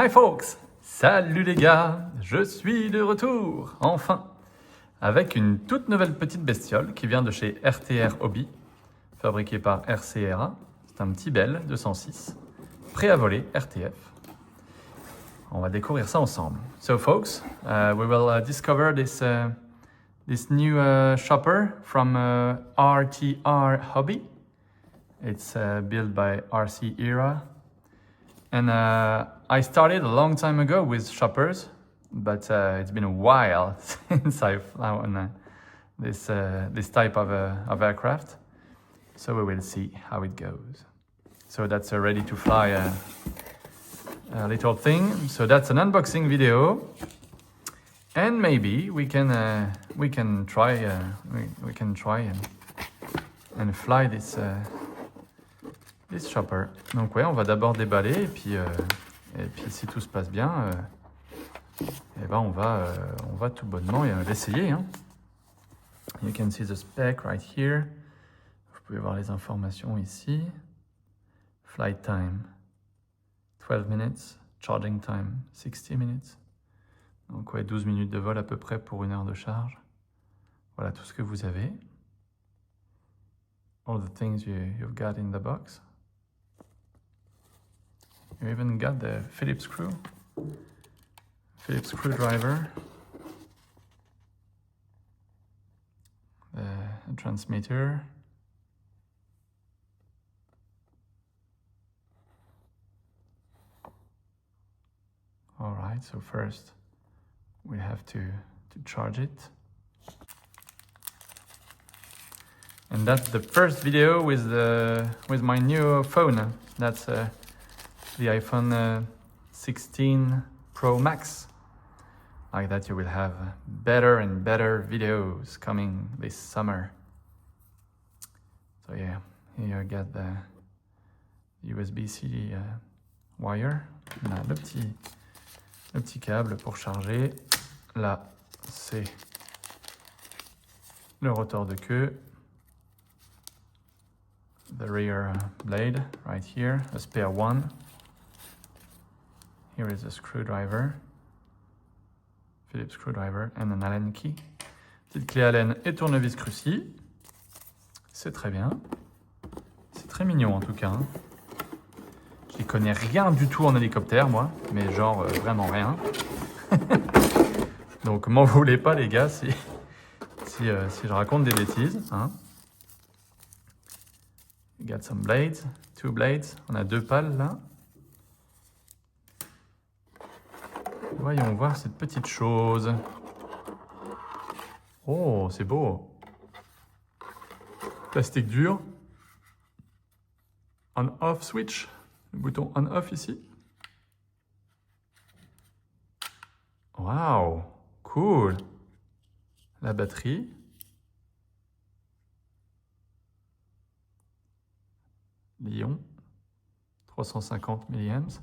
Hi folks! Salut les gars! Je suis de retour, enfin, avec une toute nouvelle petite bestiole qui vient de chez RTR Hobby, fabriquée par RCRA. C'est un petit Bell 206, prêt à voler RTF. On va découvrir ça ensemble. So folks, we will discover this new chopper from RTR Hobby. It's built by RCRA. And I started a long time ago with choppers, but it's been a while since I've flown this type of aircraft. So we will see how it goes. So that's a ready to fly a little thing. So that's an unboxing video, and maybe we can try and fly this chopper. Donc ouais, on va d'abord déballer et puis si tout se passe bien, et ben on va tout bonnement l'essayer. Hein. You can see the spec right here. Vous pouvez voir les informations ici. Flight time 12 minutes, charging time 60 minutes. Donc ouais, 12 minutes de vol à peu près pour 1 heure de charge. Voilà tout ce que vous avez. All the things you've got in the box. You even got the Phillips screwdriver, the transmitter, all right, so first we have to charge it. And that's the first video with my new phone. That's the iPhone 16 Pro Max. Like that you will have better and better videos coming this summer. So yeah, here you get the USB-C wire. On a le petit câble pour charger. Là, c'est le rotor de queue. The rear blade right here, a spare one. Here is a screwdriver, Phillips screwdriver, and an Allen key. Petite clé Allen et tournevis Cruci. C'est très bien. C'est très mignon en tout cas. Hein. Je n'y connais rien du tout en hélicoptère, moi, mais genre vraiment rien. Donc m'en voulez pas les gars si je raconte des bêtises. Hein. You got some blades, 2 blades. On a 2 pales là. Voyons voir cette petite chose. Oh, c'est beau. Plastique dur. On-off switch. Le bouton on-off ici. Waouh, cool. La batterie. L'ion. 350 milliamps.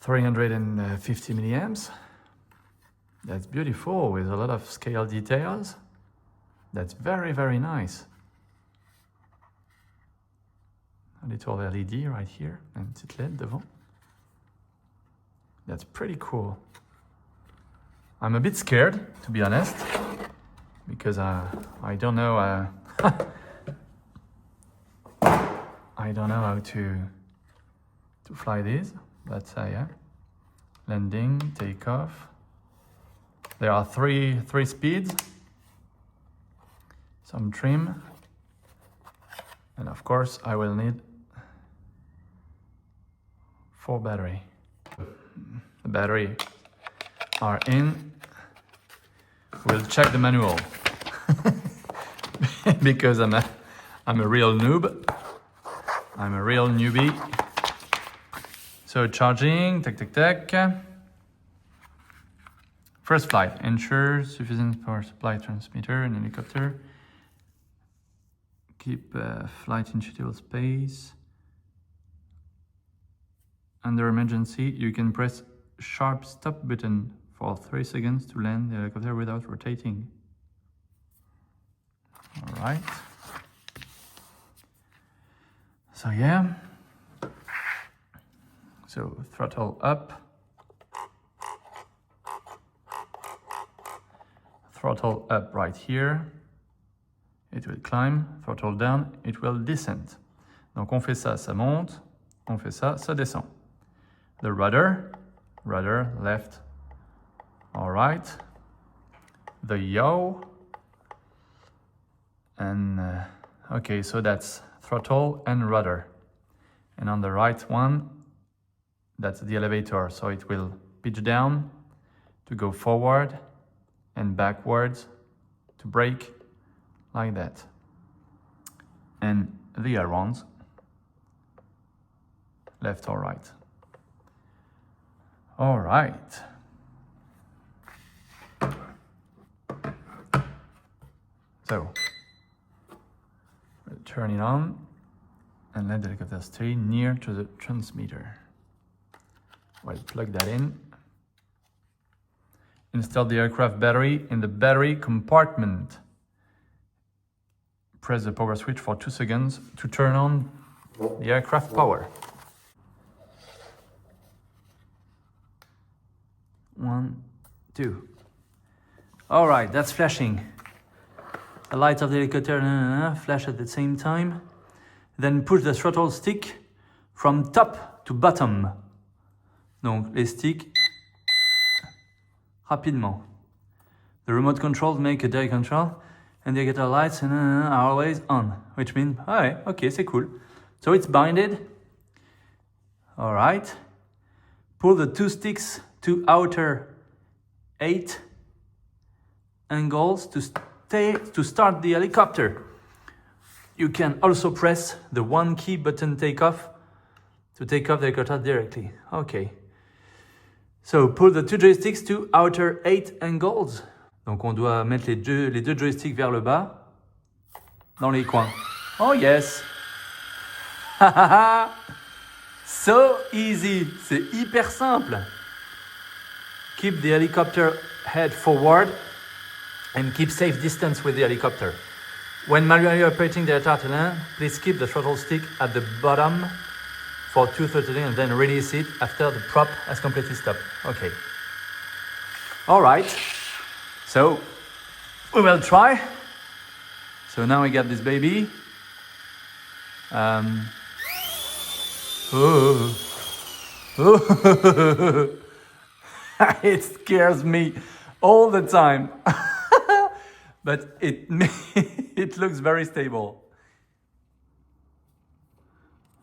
350 milliamps. That's beautiful with a lot of scale details. That's very, very nice. A little LED right here, and une petite LED devant. That's pretty cool. I'm a bit scared, to be honest, because I don't know I don't know how to fly these. But yeah, landing, takeoff. There are three speeds, some trim, and of course I will need 4 batteries. The batteries are in. We'll check the manual because I'm a real noob. I'm a real newbie. So charging, tac. First flight, ensure sufficient power supply transmitter in helicopter. Keep flight in suitable space. Under emergency, you can press sharp stop button for 3 seconds to land the helicopter without rotating. All right. So yeah. So throttle up, throttle up right here, it will climb, throttle down, it will descend. Donc on fait ça, ça monte, on fait ça, ça descend. The rudder, left or right, the yaw, and okay, so that's throttle and rudder. And on the right one, that's the elevator, so it will pitch down to go forward and backwards to brake like that. And the ailerons, left or right. All right. So, we'll turn it on and let the helicopter stay near to the transmitter. We'll plug that in. Install the aircraft battery in the battery compartment. Press the power switch for 2 seconds to turn on the aircraft power. 1, 2. All right, that's flashing. The lights of the helicopter flash at the same time. Then push the throttle stick from top to bottom. Donc les sticks rapidement. The remote controls make a direct control and the indicator lights are always on, which means, okay, c'est cool. So it's binded. All right. Pull the 2 sticks to outer 8 angles to start the helicopter. You can also press the 1 key button takeoff to take off the helicopter directly. Okay. So pull the 2 joysticks to outer 8 angles. Donc on doit mettre les deux joysticks vers le bas, dans les coins. Oh yes! So easy! C'est hyper simple. Keep the helicopter head forward and keep safe distance with the helicopter. When manually operating the aircraft, please keep the throttle stick at the bottom for 2 throttling and then release it after the prop has completely stopped. Okay. All right. So we will try. So now we got this baby. It scares me all the time. But it looks very stable.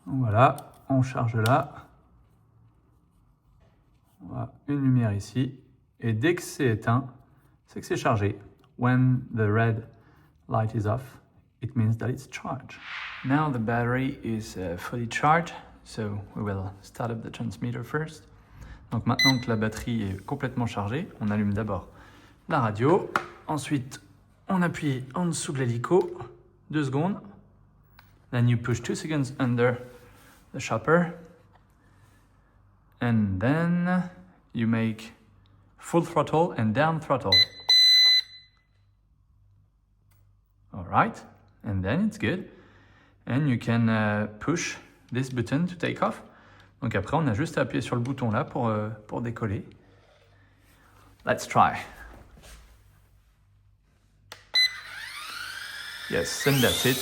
Voilà, on charge là. Voilà, une lumière ici. Et dès que c'est éteint, c'est que c'est chargé. When the red light is off, it means that it's charged. Now the battery is fully charged, so we will start up the transmitter first. Donc maintenant que la batterie est complètement chargée, on allume d'abord la radio. Ensuite, on appuie en dessous de l'hélico, 2 secondes. Then you push 2 seconds under the chopper. And then you make full throttle and down throttle. All right, and then it's good. And you can push this button to take off. Donc après, on a juste à appuyer sur le bouton là pour décoller. Let's try. Yes, and that's it.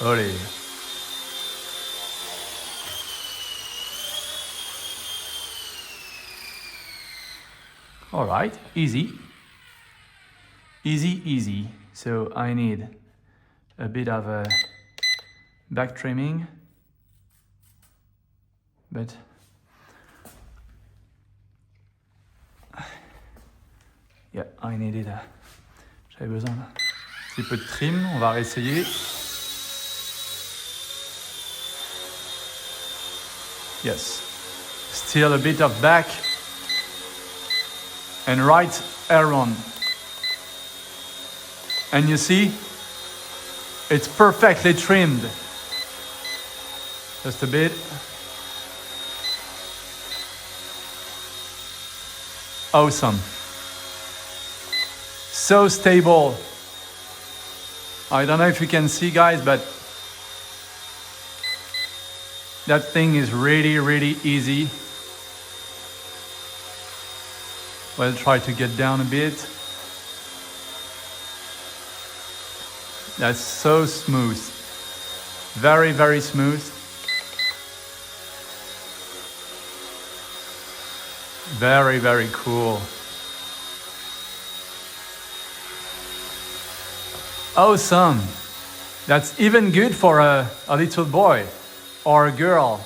Allez. All right, easy. Easy, easy. So I need a bit of a back trimming, but yeah, I needed j'avais besoin d'un petit peu de trim. On va réessayer. Yes, still a bit of back and right aileron. And you see, it's perfectly trimmed. Just a bit. Awesome. So stable. I don't know if you can see, guys, but That thing is really easy. We'll try to get down a bit. That's so smooth. Very smooth. Very cool. Awesome. That's even good for a little boy or a girl.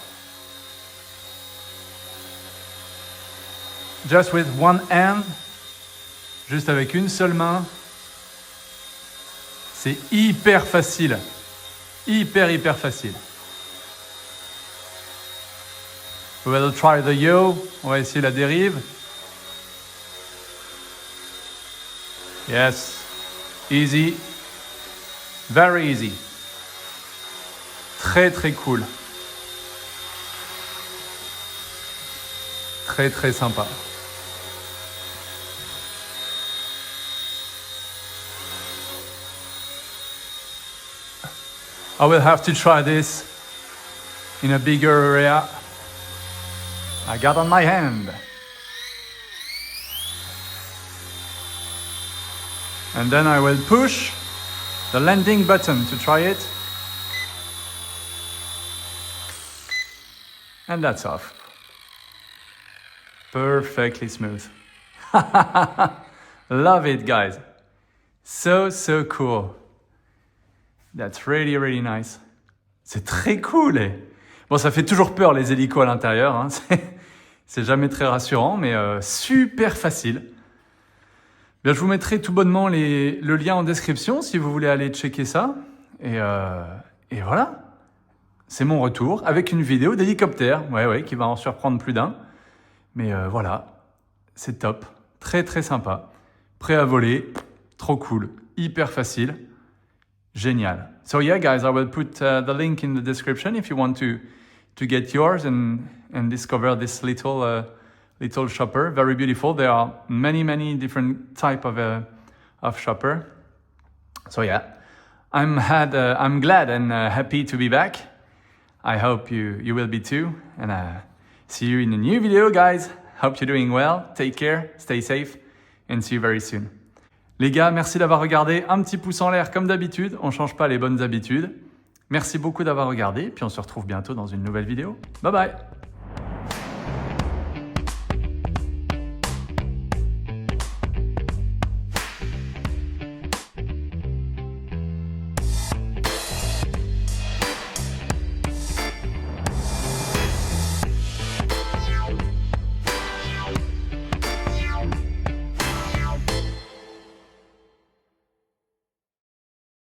Just with one hand, juste avec une seule main. C'est hyper facile. Hyper facile. We'll try the yaw. On va essayer la dérive. Yes. Easy. Very easy. Très cool. Très sympa. I will have to try this in a bigger area. I got on my hand. And then I will push the landing button to try it. And that's off. Perfectly smooth. Love it, guys. So cool. That's really nice. C'est très cool. Bon, ça fait toujours peur les hélicos à l'intérieur. Hein. C'est jamais très rassurant, mais super facile. Bien, je vous mettrai tout bonnement le lien en description si vous voulez aller checker ça. Et voilà. C'est mon retour avec une vidéo d'hélicoptère. Ouais, qui va en surprendre plus d'un. Mais voilà. C'est top. Très sympa. Prêt à voler. Trop cool. Hyper facile. Génial. So yeah, guys, I will put the link in the description if you want to get yours and discover this little chopper. Very beautiful. There are many different type of chopper. So yeah, I'm glad and happy to be back. I hope you will be too. And see you in a new video, guys. Hope you're doing well. Take care, stay safe, and see you very soon. Les gars, merci d'avoir regardé. Un petit pouce en l'air comme d'habitude. On ne change pas les bonnes habitudes. Merci beaucoup d'avoir regardé. Puis on se retrouve bientôt dans une nouvelle vidéo. Bye bye.